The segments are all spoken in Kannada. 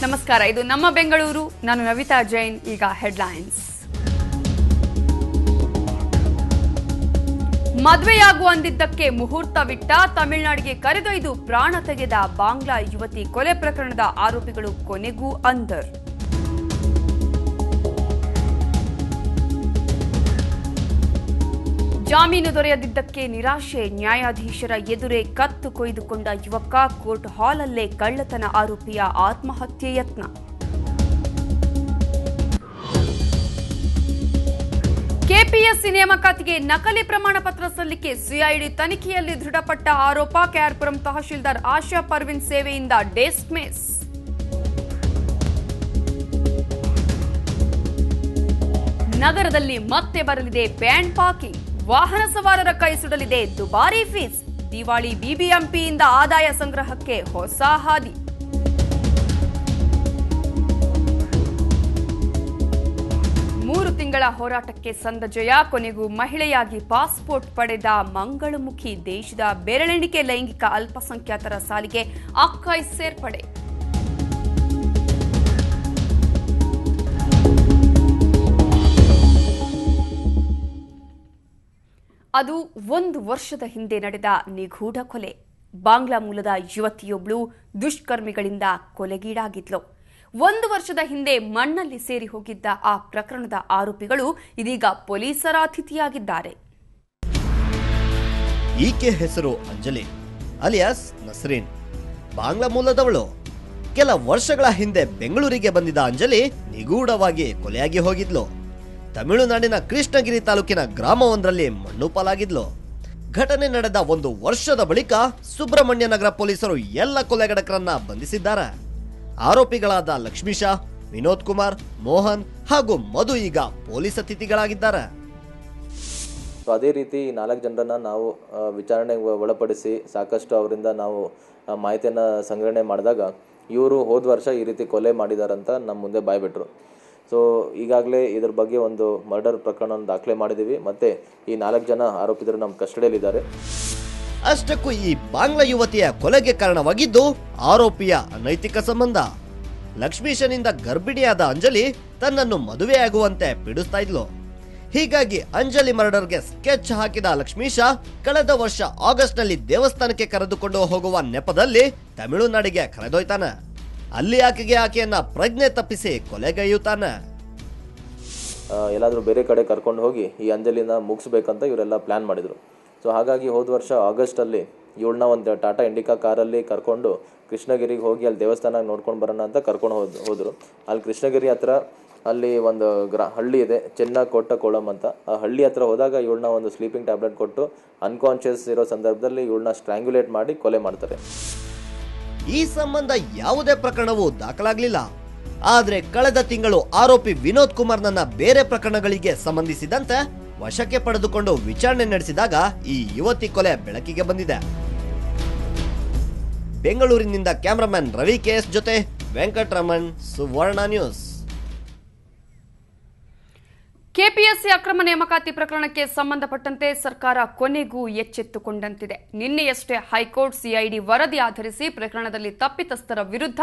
ನಮಸ್ಕಾರ, ಇದು ನಮ್ಮ ಬೆಂಗಳೂರು. ನಾನು ನವಿತಾ ಜೈನ್. ಈಗ ಹೆಡ್ಲೈನ್ಸ್. ಮದುವೆಯಾಗುವ ಅಂದಿದ್ದಕ್ಕೆ ಮುಹೂರ್ತವಿಟ್ಟ, ತಮಿಳುನಾಡಿಗೆ ಕರೆದೊಯ್ದು ಪ್ರಾಣ ತೆಗೆದ ಬಾಂಗ್ಲಾ ಯುವತಿ ಕೊಲೆ ಪ್ರಕರಣದ ಆರೋಪಿಗಳು ಕೊನೆಗೂ ಅಂದರ್. ಜಾಮೀನು ದೊರೆಯದಿದ್ದಕ್ಕೆ ನಿರಾಶೆ, ನ್ಯಾಯಾಧೀಶರ ಎದುರೇ ಕತ್ತು ಕೊಯ್ದುಕೊಂಡ ಯುವಕ, ಕೋರ್ಟ್ ಹಾಲಲ್ಲೇ ಕಳ್ಳತನ ಆರೋಪಿಯ ಆತ್ಮಹತ್ಯೆ ಯತ್ನ. ಕೆಪಿಎಸ್ಸಿ ನೇಮಕಾತಿಗೆ ನಕಲಿ ಪ್ರಮಾಣ ಪತ್ರ ಸಲ್ಲಿಕೆ, ಸಿಐಡಿ ತನಿಖೆಯಲ್ಲಿ ದೃಢಪಟ್ಟ ಆರೋಪ. ಕೆಆರ್ಪುರಂ ತಹಶೀಲ್ದಾರ್ ಆಶಾ ಪರ್ವಿನ್ ಸೇವೆಯಿಂದ ಡಿಸ್ಮಿಸ್. ನಗರದಲ್ಲಿ ಮತ್ತೆ ಬರಲಿದೆ ಬ್ಯಾಂಡ್ ಪಾರ್ಕಿಂಗ್, ವಾಹನ ಸವಾರರ ಕೈ ಸುಡಲಿದೆ ದುಬಾರಿ ಫೀಸ್. ದಿವಾಳಿ ಬಿಬಿಎಂಪಿಯಿಂದ ಆದಾಯ ಸಂಗ್ರಹಕ್ಕೆ ಹೊಸ ಹಾದಿ. ಮೂರು ತಿಂಗಳ ಹೋರಾಟಕ್ಕೆ ಸಂದ ಜಯ, ಕೊನೆಗೂ ಮಹಿಳೆಯಾಗಿ ಪಾಸ್ಪೋರ್ಟ್ ಪಡೆದ ಮಂಗಳಮುಖಿ. ದೇಶದ ಬೆರಳೆಣಿಕೆ ಲೈಂಗಿಕ ಅಲ್ಪಸಂಖ್ಯಾತರ ಸಾಲಿಗೆ ಅಕ್ಕೈ ಸೇರ್ಪಡೆ. ಅದು 1 ವರ್ಷದ ಹಿಂದೆ ನಡೆದ ನಿಗೂಢ ಕೊಲೆ. ಬಾಂಗ್ಲಾ ಮೂಲದ ಯುವತಿಯೊಬ್ಬಳು ದುಷ್ಕರ್ಮಿಗಳಿಂದ ಕೊಲೆಗೀಡಾಗಿದ್ಲು. 1 ವರ್ಷದ ಹಿಂದೆ ಮಣ್ಣಲ್ಲಿ ಸೇರಿ ಹೋಗಿದ್ದ ಆ ಪ್ರಕರಣದ ಆರೋಪಿಗಳು ಇದೀಗ ಪೊಲೀಸರ ಅತಿಥಿಯಾಗಿದ್ದಾರೆ. ಈಕೆ ಹೆಸರು ಅಂಜಲಿ ಅಲಿಯಾಸ್ ನಸ್ರೀನ್. ಬಾಂಗ್ಲಾ ಮೂಲದವಳು. ಕೆಲ ವರ್ಷಗಳ ಹಿಂದೆ ಬೆಂಗಳೂರಿಗೆ ಬಂದಿದ್ದ ಅಂಜಲಿ ನಿಗೂಢವಾಗಿ ಕೊಲೆಯಾಗಿ ಹೋಗಿದ್ಲು. ತಮಿಳುನಾಡಿನ ಕೃಷ್ಣಗಿರಿ ತಾಲೂಕಿನ ಗ್ರಾಮವೊಂದರಲ್ಲಿ ಮಣ್ಣು ಪಾಲಾಗಿದ್ಲು. ಘಟನೆ ನಡೆದ 1 ವರ್ಷದ ಬಳಿಕ ಸುಬ್ರಹ್ಮಣ್ಯ ನಗರ ಪೊಲೀಸರು ಎಲ್ಲ ಕೊಲೆಗಡಕರನ್ನ ಬಂಧಿಸಿದ್ದಾರೆ. ಆರೋಪಿಗಳಾದ ಲಕ್ಷ್ಮೀಶ, ವಿನೋದ್ ಕುಮಾರ್, ಮೋಹನ್ ಹಾಗೂ ಮಧು ಈಗ ಪೊಲೀಸ್ ಅತಿಥಿಗಳಾಗಿದ್ದಾರೆ. ಅದೇ ರೀತಿ 4 ಜನರನ್ನ ನಾವು ವಿಚಾರಣೆಗೆ ಒಳಪಡಿಸಿ ಸಾಕಷ್ಟು ಅವರಿಂದ ನಾವು ಮಾಹಿತಿಯನ್ನು ಸಂಗ್ರಹಣೆ ಮಾಡಿದಾಗ ಇವರು ಹೋದ ವರ್ಷ ಈ ರೀತಿ ಕೊಲೆ ಮಾಡಿದಾರಂತ ನಮ್ಮ ಮುಂದೆ ಬಾಯ್ಬಿಟ್ರು. ಸೊ ಈಗಾಗಲೇ ಇದ್ರ ಬಗ್ಗೆ ಒಂದು ಮರ್ಡರ್ ಪ್ರಕರಣವನ್ನು ದಾಖಲೆ ಮಾಡಿದ್ದೀವಿ. ಮತ್ತೆ ಈ 4 ಜನ ಆರೋಪಿತರು ನಮ್ಮ ಕಸ್ಟಡಿಯಲ್ಲಿದ್ದಾರೆ. ಅಷ್ಟಕ್ಕೂ ಈ ಬಾಂಗ್ಲಾ ಯುವತಿಯ ಕೊಲೆಗೆ ಕಾರಣವಾಗಿದ್ದು ಆರೋಪಿಯ ಅನೈತಿಕ ಸಂಬಂಧ. ಲಕ್ಷ್ಮೀಶನಿಂದ ಗರ್ಭಿಣಿಯಾದ ಅಂಜಲಿ ತನ್ನನ್ನು ಮದುವೆಯಾಗುವಂತೆ ಪೀಡಿಸ್ತಾ ಇದ್ಲು. ಹೀಗಾಗಿ ಅಂಜಲಿ ಮರ್ಡರ್ಗೆ ಸ್ಕೆಚ್ ಹಾಕಿದ ಲಕ್ಷ್ಮೀಶ ಕಳೆದ ವರ್ಷ ಆಗಸ್ಟ್ ನಲ್ಲಿ ದೇವಸ್ಥಾನಕ್ಕೆ ಕರೆದುಕೊಂಡು ಹೋಗುವ ನೆಪದಲ್ಲಿ ತಮಿಳುನಾಡಿಗೆ ಕರೆದೊಯ್ತಾನೆ. ಅಲ್ಲಿ ಆಕೆಯನ್ನ ಪ್ರಜ್ಞೆ ತಪ್ಪಿಸಿ ಕೊಲೆಗೈಯುತ್ತಾನೆ. ಎಲ್ಲಾದರೂ ಬೇರೆ ಕಡೆ ಕರ್ಕೊಂಡು ಹೋಗಿ ಈ ಅಂಜಲಿನ ಮುಗಿಸ್ಬೇಕಂತ ಇವರೆಲ್ಲ ಪ್ಲಾನ್ ಮಾಡಿದ್ರು. ಸೊ ಹಾಗಾಗಿ ಹೋದ ವರ್ಷ ಆಗಸ್ಟಲ್ಲಿ ಇವಳನ್ನ ಒಂದು ಟಾಟಾ ಇಂಡಿಕಾ ಕಾರಲ್ಲಿ ಕರ್ಕೊಂಡು ಕೃಷ್ಣಗಿರಿಗೆ ಹೋಗಿ ಅಲ್ಲಿ ದೇವಸ್ಥಾನ ನೋಡ್ಕೊಂಡು ಬರೋಣ ಅಂತ ಕರ್ಕೊಂಡು ಹೋದ್ರು. ಅಲ್ಲಿ ಕೃಷ್ಣಗಿರಿ ಹತ್ರ ಅಲ್ಲಿ ಒಂದು ಹಳ್ಳಿ ಇದೆ, ಚೆನ್ನಕೋಟಕೋಳಂ ಅಂತ. ಆ ಹಳ್ಳಿ ಹತ್ರ ಹೋದಾಗ ಇವಳನ್ನ ಒಂದು ಸ್ಲೀಪಿಂಗ್ ಟ್ಯಾಬ್ಲೆಟ್ ಕೊಟ್ಟು ಅನ್ಕಾನ್ಷಿಯಸ್ ಇರೋ ಸಂದರ್ಭದಲ್ಲಿ ಇವಳನ್ನ ಸ್ಟ್ರ್ಯಾಂಗ್ಯುಲೇಟ್ ಮಾಡಿ ಕೊಲೆ ಮಾಡ್ತಾರೆ. ಈ ಸಂಬಂಧ ಯಾವುದೇ ಪ್ರಕರಣವೂ ದಾಖಲಾಗಲಿಲ್ಲ. ಆದ್ರೆ ಕಳೆದ ತಿಂಗಳು ಆರೋಪಿ ವಿನೋದ್ ಕುಮಾರ್ನನ್ನ ಬೇರೆ ಪ್ರಕರಣಗಳಿಗೆ ಸಂಬಂಧಿಸಿದಂತೆ ವಶಕ್ಕೆ ಪಡೆದುಕೊಂಡು ವಿಚಾರಣೆ ನಡೆಸಿದಾಗ ಈ ಯುವತಿ ಕೊಲೆ ಬೆಳಕಿಗೆ ಬಂದಿದೆ. ಬೆಂಗಳೂರಿನಿಂದ ಕ್ಯಾಮರಾಮನ್ ರವಿ ಕೆಎಸ್ ಜೊತೆ ವೆಂಕಟರಮಣ್, ಸುವರ್ಣ ನ್ಯೂಸ್. ಕೆಪಿಎಸ್ಸಿ ಅಕ್ರಮ ನೇಮಕಾತಿ ಪ್ರಕರಣಕ್ಕೆ ಸಂಬಂಧಪಟ್ಟಂತೆ ಸರ್ಕಾರ ಕೊನೆಗೂ ಎಚ್ಚೆತ್ತುಕೊಂಡಂತಿದೆ. ನಿನ್ನೆಯಷ್ಟೇ ಹೈಕೋರ್ಟ್ ಸಿಐಡಿ ವರದಿ ಆಧರಿಸಿ ಪ್ರಕರಣದಲ್ಲಿ ತಪ್ಪಿತಸ್ಥರ ವಿರುದ್ಧ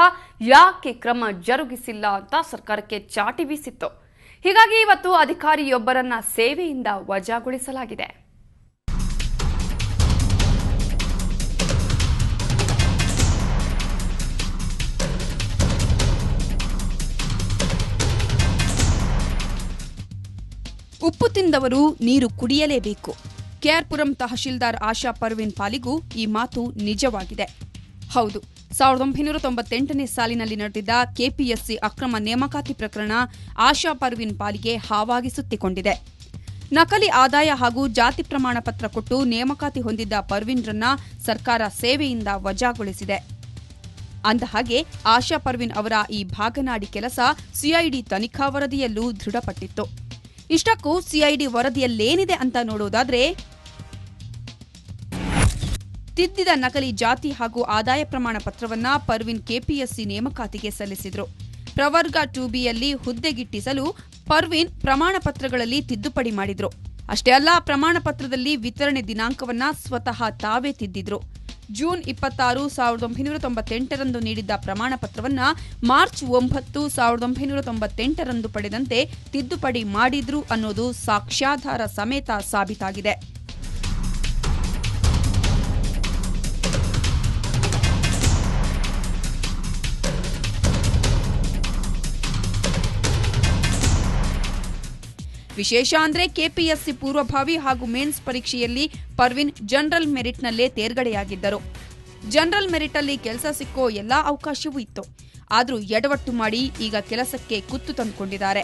ಯಾಕೆ ಕ್ರಮ ಜರುಗಿಸಿಲ್ಲ ಅಂತ ಸರ್ಕಾರಕ್ಕೆ ಚಾಟಿ ಬೀಸಿತ್ತು. ಹೀಗಾಗಿ ಇವತ್ತು ಅಧಿಕಾರಿಯೊಬ್ಬರನ್ನ ಸೇವೆಯಿಂದ ವಜಾಗೊಳಿಸಲಾಗಿದೆ. ಉಪ್ಪು ತಿಂದವರು ನೀರು ಕುಡಿಯಲೇಬೇಕು. ಕೆಆರ್ಪುರಂ ತಹಶೀಲ್ದಾರ್ ಆಶಾ ಪರ್ವಿನ್ ಪಾಲಿಗೂ ಈ ಮಾತು ನಿಜವಾಗಿದೆ. ಹೌದು, 1998ನೇ ಸಾಲಿನಲ್ಲಿ ನಡೆದಿದ್ದ ಕೆಪಿಎಸ್ಸಿ ಅಕ್ರಮ ನೇಮಕಾತಿ ಪ್ರಕರಣ ಆಶಾ ಪರ್ವಿನ್ ಪಾಲಿಗೆ ಹಾವಾಗಿ ಸುತ್ತಿಕೊಂಡಿದೆ. ನಕಲಿ ಆದಾಯ ಹಾಗೂ ಜಾತಿ ಪ್ರಮಾಣ ಪತ್ರ ಕೊಟ್ಟು ನೇಮಕಾತಿ ಹೊಂದಿದ್ದ ಪರ್ವಿನ್ರನ್ನ ಸರ್ಕಾರ ಸೇವೆಯಿಂದ ವಜಾಗೊಳಿಸಿದೆ. ಅಂದಹಾಗೆ ಆಶಾ ಪರ್ವಿನ್ ಅವರ ಈ ಭಾಗನಾಡಿ ಕೆಲಸ ಸಿಐಡಿ ತನಿಖಾ ವರದಿಯಲ್ಲೂ ದೃಢಪಟ್ಟಿತ್ತು. ಇಷ್ಟಕ್ಕೂ ಸಿಐಡಿ ವರದಿಯಲ್ಲೇನಿದೆ ಅಂತ ನೋಡೋದಾದ್ರೆ, ತಿದ್ದಿದ ನಕಲಿ ಜಾತಿ ಹಾಗೂ ಆದಾಯ ಪ್ರಮಾಣ ಪತ್ರವನ್ನ ಪರ್ವಿನ್ ಕೆಪಿಎಸ್ಸಿ ನೇಮಕಾತಿಗೆ ಸಲ್ಲಿಸಿದ್ರು. ಪ್ರವರ್ಗ 2ಬಿಯಲ್ಲಿ ಹುದ್ದೆಗಿಟ್ಟಿಸಲು ಪರ್ವಿನ್ ಪ್ರಮಾಣ ಪತ್ರಗಳಲ್ಲಿ ತಿದ್ದುಪಡಿ ಮಾಡಿದ್ರು. ಅಷ್ಟೇ ಅಲ್ಲ, ಪ್ರಮಾಣ ಪತ್ರದಲ್ಲಿ ವಿತರಣೆ ದಿನಾಂಕವನ್ನ ಸ್ವತಃ ತಾವೇ ತಿದ್ದಿದ್ರು. ಜೂನ್ 26, 1998ರಂದು ನೀಡಿದ್ದ ಪ್ರಮಾಣ ಪತ್ರವನ್ನ ಮಾರ್ಚ್ 9, 1998ರಂದು ಪಡೆದಂತೆ ತಿದ್ದುಪಡಿ ಮಾಡಿದ್ರು ಅನ್ನೋದು ಸಾಕ್ಷ್ಯಾಧಾರ ಸಮೇತ ಸಾಬೀತಾಗಿದೆ. ವಿಶೇಷ ಅಂದ್ರೆ ಕೆಪಿಎಸ್ಸಿ ಪೂರ್ವಭಾವಿ ಹಾಗೂ ಮೇನ್ಸ್ ಪರೀಕ್ಷೆಯಲ್ಲಿ ಪರ್ವಿನ್ ಜನರಲ್ ಮೆರಿಟ್ನಲ್ಲೇ ತೇರ್ಗಡೆಯಾಗಿದ್ದರು. ಜನರಲ್ ಮೆರಿಟ್ ಅಲ್ಲಿ ಕೆಲಸ ಸಿಕ್ಕೋ ಎಲ್ಲಾ ಅವಕಾಶವೂ ಇತ್ತು. ಆದ್ರೂ ಎಡವಟ್ಟು ಮಾಡಿ ಈಗ ಕೆಲಸಕ್ಕೆ ಕುತ್ತು ತಂದುಕೊಂಡಿದ್ದಾರೆ.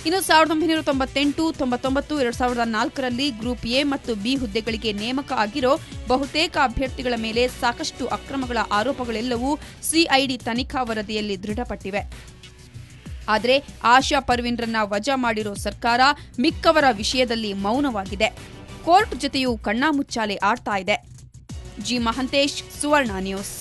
ಇನ್ನು 1998, 99, 2004ರಲ್ಲಿ ಗ್ರೂಪ್ ಎ ಮತ್ತು ಬಿ ಹುದ್ದೆಗಳಿಗೆ ನೇಮಕ ಆಗಿರೋ ಬಹುತೇಕ ಅಭ್ಯರ್ಥಿಗಳ ಮೇಲೆ ಸಾಕಷ್ಟು ಅಕ್ರಮಗಳ ಆರೋಪಗಳೆಲ್ಲವೂ ಸಿಐಡಿ ತನಿಖಾ ವರದಿಯಲ್ಲಿ ದೃಢಪಟ್ಟಿವೆ. ಆದರೆ ಆಶಾ ಪರ್ವಿನ್ರನ್ನ ವಜಾ ಮಾಡಿರೋ ಸರ್ಕಾರ ಮಿಕ್ಕವರ ವಿಷಯದಲ್ಲಿ ಮೌನವಾಗಿದೆ. ಕೋರ್ಟ್ ಜೊತೆಯೂ ಕಣ್ಣಾಮುಚ್ಚಾಲೆ ಆಡ್ತಾ ಇದೆ. ಜಿ ಮಹಂತೇಶ್, ಸುವರ್ಣ ನ್ಯೂಸ್.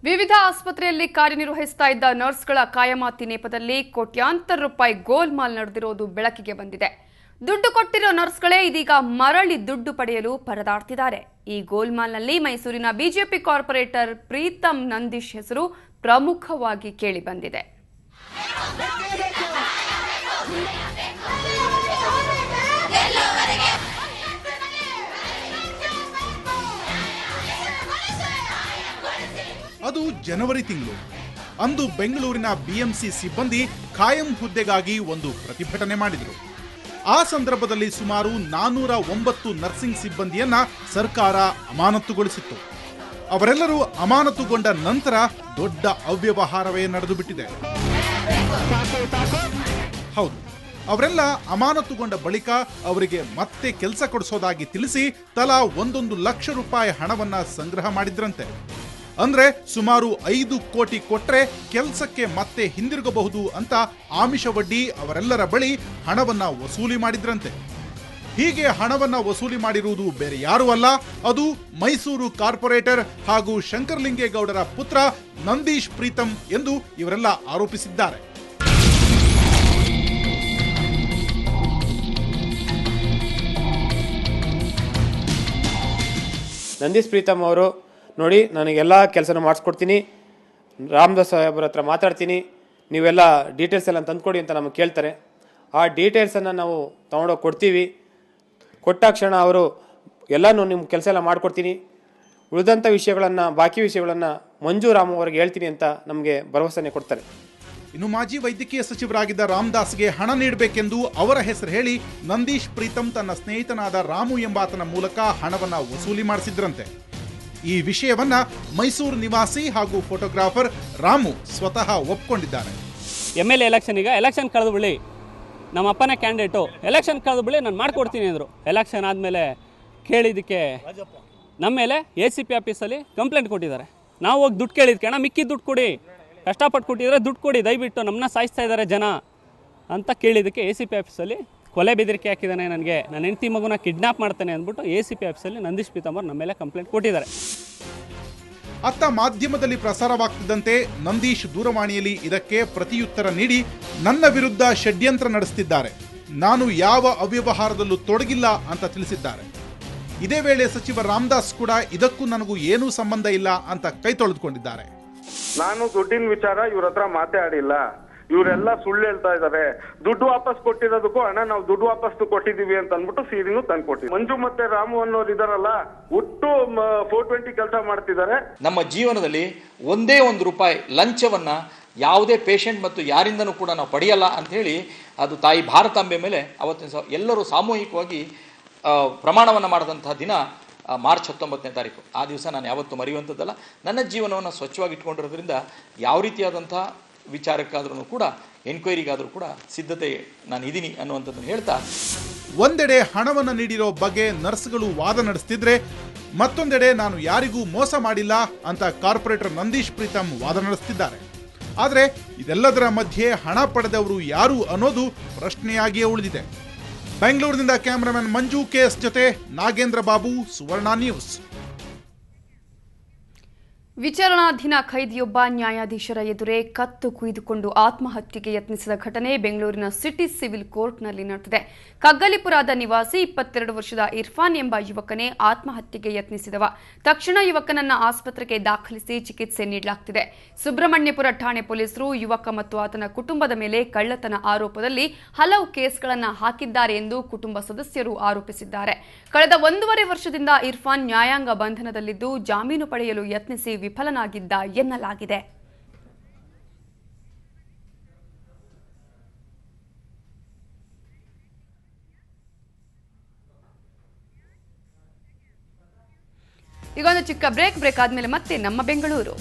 ವಿವಿಧ ಆಸ್ಪತ್ರೆಯಲ್ಲಿ ಕಾರ್ಯನಿರ್ವಹಿಸ್ತಾ ಇದ್ದ ನರ್ಸ್ಗಳ ಕಾಯಮಾತಿ ನೆಪದಲ್ಲಿ ಕೋಟ್ಯಾಂತರ ರೂಪಾಯಿ ಗೋಲ್ಮಾಲ್ ನಡೆದಿರೋದು ಬೆಳಕಿಗೆ ಬಂದಿದೆ. ದುಡ್ಡು ಕೊಟ್ಟಿರೋ ನರ್ಸ್ಗಳೇ ಇದೀಗ ಮರಳಿ ದುಡ್ಡು ಪಡೆಯಲು ಪರದಾಡ್ತಿದ್ದಾರೆ. ಈ ಗೋಲ್ಮಾಲ್ನಲ್ಲಿ ಮೈಸೂರಿನ ಬಿಜೆಪಿ ಕಾರ್ಪೊರೇಟರ್ ಪ್ರೀತಂ ನಂದೀಶ್ ಹೆಸರು ಪ್ರಮುಖವಾಗಿ ಕೇಳಿಬಂದಿದೆ. ಅದು ಜನವರಿ ತಿಂಗಳು. ಅಂದು ಬೆಂಗಳೂರಿನ ಬಿಎಂಸಿ ಸಿಬ್ಬಂದಿ ಖಾಯಂ ಹುದ್ದೆಗಾಗಿ ಒಂದು ಪ್ರತಿಭಟನೆ ಮಾಡಿದರು. ಆ ಸಂದರ್ಭದಲ್ಲಿ ಸುಮಾರು 409 ನರ್ಸಿಂಗ್ ಸಿಬ್ಬಂದಿಯನ್ನ ಸರ್ಕಾರ ಅಮಾನತುಗೊಳಿಸಿತ್ತು. ಅವರೆಲ್ಲರೂ ಅಮಾನತುಗೊಂಡ ನಂತರ ದೊಡ್ಡ ಅವ್ಯವಹಾರವೇ ನಡೆದು ಬಿಟ್ಟಿದೆ. ಹೌದು, ಅವರೆಲ್ಲ ಅಮಾನತುಗೊಂಡ ಬಳಿಕ ಅವರಿಗೆ ಮತ್ತೆ ಕೆಲಸ ಕೊಡಿಸೋದಾಗಿ ತಿಳಿಸಿ ತಲಾ 1 ಲಕ್ಷ ರೂಪಾಯಿ ಹಣವನ್ನ ಸಂಗ್ರಹ ಮಾಡಿದ್ರಂತೆ. ಅಂದ್ರೆ ಸುಮಾರು 5 ಕೋಟಿ ಕೊಟ್ರೆ ಕೆಲಸಕ್ಕೆ ಮತ್ತೆ ಹಿಂದಿರುಗಬಹುದು ಅಂತ ಆಮಿಷವಡ್ಡಿ ಅವರೆಲ್ಲರ ಬಳಿ ಹಣವನ್ನ ವಸೂಲಿ ಮಾಡಿದ್ರಂತೆ. ಹೀಗೆ ಹಣವನ್ನ ವಸೂಲಿ ಮಾಡಿರುವುದು ಬೇರೆ ಯಾರೂ ಅಲ್ಲ, ಅದು ಮೈಸೂರು ಕಾರ್ಪೊರೇಟರ್ ಹಾಗೂ ಶಂಕರಲಿಂಗೇಗೌಡರ ಪುತ್ರ ನಂದೀಶ್ ಪ್ರೀತಂ ಎಂದು ಇವರೆಲ್ಲ ಆರೋಪಿಸಿದ್ದಾರೆ. ನಂದೀಶ್ ಪ್ರೀತಂ ಅವರು ನೋಡಿ, ನನಗೆಲ್ಲ ಕೆಲಸನ ಮಾಡಿಸ್ಕೊಡ್ತೀನಿ, ರಾಮದಾಸ್ ಸಾಹೇಬ್ರ ಹತ್ರ ಮಾತಾಡ್ತೀನಿ, ನೀವೆಲ್ಲ ಡೀಟೇಲ್ಸ್ ಎಲ್ಲ ತಂದುಕೊಡಿ ಅಂತ ನಮಗೆ ಕೇಳ್ತಾರೆ. ಆ ಡೀಟೇಲ್ಸನ್ನು ನಾವು ತೊಗೊಂಡೋಗಿ ಕೊಡ್ತೀವಿ. ಕೊಟ್ಟಾಕ್ಷಣ ಅವರು ಎಲ್ಲನೂ ನಿಮ್ಮ ಕೆಲಸ ಎಲ್ಲ ಮಾಡಿಕೊಡ್ತೀನಿ, ಉಳಿದಂಥ ವಿಷಯಗಳನ್ನು, ಬಾಕಿ ವಿಷಯಗಳನ್ನು ಮಂಜು ರಾಮ್ ಅವರಿಗೆ ಹೇಳ್ತೀನಿ ಅಂತ ನಮಗೆ ಭರವಸೆನೇ ಕೊಡ್ತಾರೆ. ಇನ್ನು ಮಾಜಿ ವೈದ್ಯಕೀಯ ಸಚಿವರಾಗಿದ್ದ ರಾಮದಾಸ್ಗೆ ಹಣ ನೀಡಬೇಕೆಂದು ಅವರ ಹೆಸರು ಹೇಳಿ ನಂದೀಶ್ ಪ್ರೀತಂ ತನ್ನ ಸ್ನೇಹಿತನಾದ ರಾಮು ಎಂಬಾತನ ಮೂಲಕ ಹಣವನ್ನ ವಸೂಲಿ ಮಾಡಿಸಿದ್ರಂತೆ. ಈ ವಿಷಯವನ್ನ ಮೈಸೂರು ನಿವಾಸಿ ಹಾಗೂ ಫೋಟೋಗ್ರಾಫರ್ ರಾಮು ಸ್ವತಃ ಒಪ್ಕೊಂಡಿದ್ದಾರೆ. MLA ಎಲೆಕ್ಷನ್, ಈಗ ಎಲೆಕ್ಷನ್ ಕಳೆದು ಬಿಡಿ, ನಮ್ಮ ಅಪ್ಪನೇ ಕ್ಯಾಂಡಿಡೇಟು, ಎಲೆಕ್ಷನ್ ಕಳೆದು ಬಿಡಿ ನಾನು ಮಾಡಿಕೊಡ್ತೀನಿ ಅಂದರು. ಎಲೆಕ್ಷನ್ ಆದಮೇಲೆ ಕೇಳಿದ್ದಕ್ಕೆ ನಮ್ಮ ಮೇಲೆ ACP ಆಫೀಸಲ್ಲಿ ಕಂಪ್ಲೇಂಟ್ ಕೊಟ್ಟಿದ್ದಾರೆ. ನಾವು ಹೋಗಿ ದುಡ್ಡು ಕೇಳಿದ್ಕೆ, ಅಣ್ಣ ಮಿಕ್ಕಿದ ದುಡ್ಡು ಕೊಡಿ, ಕಷ್ಟಪಟ್ಟು ಕೊಟ್ಟಿದ್ರೆ ದುಡ್ಡು ಕೊಡಿ, ದಯವಿಟ್ಟು ನಮ್ಮನ್ನ ಸಾಯಿಸ್ತಾ ಇದ್ದಾರೆ ಜನ ಅಂತ ಕೇಳಿದ್ದಕ್ಕೆ ACP ಆಫೀಸಲ್ಲಿ ಕೊಲೆ ಬೆದರಿಕೆ ಹಾಕಿದ್ದಾನೆ, ನನಗೆ ನನ್ನ ಹೆಂಡತಿ ಮಗುನ ಕಿಡ್ನಾಪ್ ಮಾಡ್ತಾನೆ ಅಂದ್ಬಿಟ್ಟು ACP ಆಫೀಸಲ್ಲಿ ನಂದೀಶ್ ಪ್ರೀತಂ ಅವರು ನಮ್ಮ ಮೇಲೆ ಕಂಪ್ಲೇಂಟ್ ಕೊಟ್ಟಿದ್ದಾರೆ. ಅತ್ತ ಮಾಧ್ಯಮದಲ್ಲಿ ಪ್ರಸಾರವಾಗ್ತಿದ್ದಂತೆ ನಂದೀಶ್ ದೂರವಾಣಿಯಲ್ಲಿ ಇದಕ್ಕೆ ಪ್ರತಿಯುತ್ತರ ನೀಡಿ ನನ್ನ ವಿರುದ್ಧ ಷಡ್ಯಂತ್ರ ನಡೆಸುತ್ತಿದ್ದಾರೆ, ನಾನು ಯಾವ ಅವ್ಯವಹಾರದಲ್ಲೂ ತೊಡಗಿಲ್ಲ ಅಂತ ತಿಳಿಸಿದ್ದಾರೆ. ಇದೇ ವೇಳೆ ಸಚಿವ ರಾಮದಾಸ್ ಕೂಡ ಇದಕ್ಕೂ ನನಗೂ ಏನೂ ಸಂಬಂಧ ಇಲ್ಲ ಅಂತ ಕೈ ತೊಳೆದುಕೊಂಡಿದ್ದಾರೆ. ನಾನು ದುಡ್ಡಿನ ವಿಚಾರ ಇವ್ರ ಹತ್ರ ಮಾತಾಡಿಲ್ಲ, ಇವರೆಲ್ಲ ಸುಳ್ಳು ಹೇಳ್ತಾ ಇದ್ದಾರೆ. ದುಡ್ಡು ವಾಪಸ್ ಕೊಟ್ಟಿರೋದಕ್ಕೂ ಅಣ್ಣ ನಾವು ದುಡ್ಡು ವಾಪಸ್ ಕೊಟ್ಟಿದೀವಿ ಅಂತ ಅಂದ್ಬಿಟ್ಟು ಸೀರಿನೂ ತಂದು ಕೊಟ್ಟಿದ್ವಿ. ಮಂಜು ಮತ್ತೆ ರಾಮು ಅನ್ನೋರು ಇದಾರಲ್ಲ, ಒಟ್ಟು 420 ಕೆಲಸ ಮಾಡ್ತಿದ್ದಾರೆ. ನಮ್ಮ ಜೀವನದಲ್ಲಿ ಒಂದೇ ₹1 ಲಂಚವನ್ನ ಯಾವುದೇ ಪೇಷಂಟ್ ಮತ್ತು ಯಾರಿಂದನೂ ಕೂಡ ನಾವು ಪಡೆಯಲ್ಲ ಅಂತ ಹೇಳಿ ಅದು ತಾಯಿ ಭಾರತಾಂಬೆ ಮೇಲೆ ಅವತ್ತಿನ ಎಲ್ಲರೂ ಸಾಮೂಹಿಕವಾಗಿ ಪ್ರಮಾಣವನ್ನು ಮಾಡಿದಂತಹ ದಿನ ಮಾರ್ಚ್ 19ನೇ ತಾರೀಕು. ಆ ದಿವಸ ನಾನು ಯಾವತ್ತೂ ಮರೆಯುವಂಥದ್ದಲ್ಲ. ನನ್ನ ಜೀವನವನ್ನು ಸ್ವಚ್ಛವಾಗಿ ಇಟ್ಕೊಂಡಿರೋದ್ರಿಂದ ಯಾವ ರೀತಿಯಾದಂಥ ವಿಚಾರಕ್ಕಾದ್ರೂ ಕೂಡ, ಎನ್ಕ್ವೈರಿಗಾದರೂ ಕೂಡ ಸಿದ್ಧತೆ ನಾನು ಇದೀನಿ ಅನ್ನುವಂಥದ್ದನ್ನು ಹೇಳ್ತಾ, ಒಂದೆಡೆ ಹಣವನ್ನು ನೀಡಿರೋ ಬಗ್ಗೆ ನರ್ಸ್ಗಳು ವಾದ ನಡೆಸ್ತಿದ್ರೆ, ಮತ್ತೊಂದೆಡೆ ನಾನು ಯಾರಿಗೂ ಮೋಸ ಮಾಡಿಲ್ಲ ಅಂತ ಕಾರ್ಪೊರೇಟರ್ ನಂದೀಶ್ ಪ್ರೀತಂ ವಾದ ನಡೆಸ್ತಿದ್ದಾರೆ. ಆದರೆ ಇದೆಲ್ಲದರ ಮಧ್ಯೆ ಹಣ ಪಡೆದವರು ಯಾರು ಅನ್ನೋದು ಪ್ರಶ್ನೆಯಾಗಿಯೇ ಉಳಿದಿದೆ. ಬೆಂಗಳೂರಿನಿಂದ ಕ್ಯಾಮರಾಮನ್ ಮಂಜು KS ಜೊತೆ ನಾಗೇಂದ್ರ ಬಾಬು, ಸುವರ್ಣ ನ್ಯೂಸ್. ವಿಚಾರಣಾಧೀನ ಖೈದಿಯೊಬ್ಬ ನ್ಯಾಯಾಧೀಶರ ಎದುರೇ ಕತ್ತು ಕುಯ್ದುಕೊಂಡು ಆತ್ಮಹತ್ಯೆಗೆ ಯತ್ನಿಸಿದ ಘಟನೆ ಬೆಂಗಳೂರಿನ ಸಿಟಿ ಸಿವಿಲ್ ಕೋರ್ಟ್ನಲ್ಲಿ ನಡೆದಿದೆ. ಕಗ್ಗಲಿಪುರದ ನಿವಾಸಿ 22 ವರ್ಷದ ಇರ್ಫಾನ್ ಎಂಬ ಯುವಕನೇ ಆತ್ಮಹತ್ಯೆಗೆ ಯತ್ನಿಸಿದವ. ತಕ್ಷಣ ಯುವಕನನ್ನ ಆಸ್ಪತ್ರೆಗೆ ದಾಖಲಿಸಿ ಚಿಕಿತ್ಸೆ ನೀಡಲಾಗುತ್ತಿದೆ. ಸುಬ್ರಹ್ಮಣ್ಯಪುರ ಠಾಣೆ ಪೊಲೀಸರು ಯುವಕ ಮತ್ತು ಆತನ ಕುಟುಂಬದ ಮೇಲೆ ಕಳ್ಳತನ ಆರೋಪದಲ್ಲಿ ಹಲವು ಕೇಸ್ಗಳನ್ನು ಹಾಕಿದ್ದಾರೆ ಎಂದು ಕುಟುಂಬ ಸದಸ್ಯರು ಆರೋಪಿಸಿದ್ದಾರೆ. ಕಳೆದ 1.5 ವರ್ಷದಿಂದ ಇರ್ಫಾನ್ ನ್ಯಾಯಾಂಗ ಬಂಧನದಲ್ಲಿದ್ದು ಜಾಮೀನು ಪಡೆಯಲು ಯತ್ನಿಸಿ ವಿಫಲನಾಗಿದ್ದ ಎನ್ನಲಾಗಿದೆ. ಈಗ ಒಂದು ಚಿಕ್ಕ ಬ್ರೇಕ್ ಆದ್ಮೇಲೆ ಮತ್ತೆ ನಮ್ಮ ಬೆಂಗಳೂರು.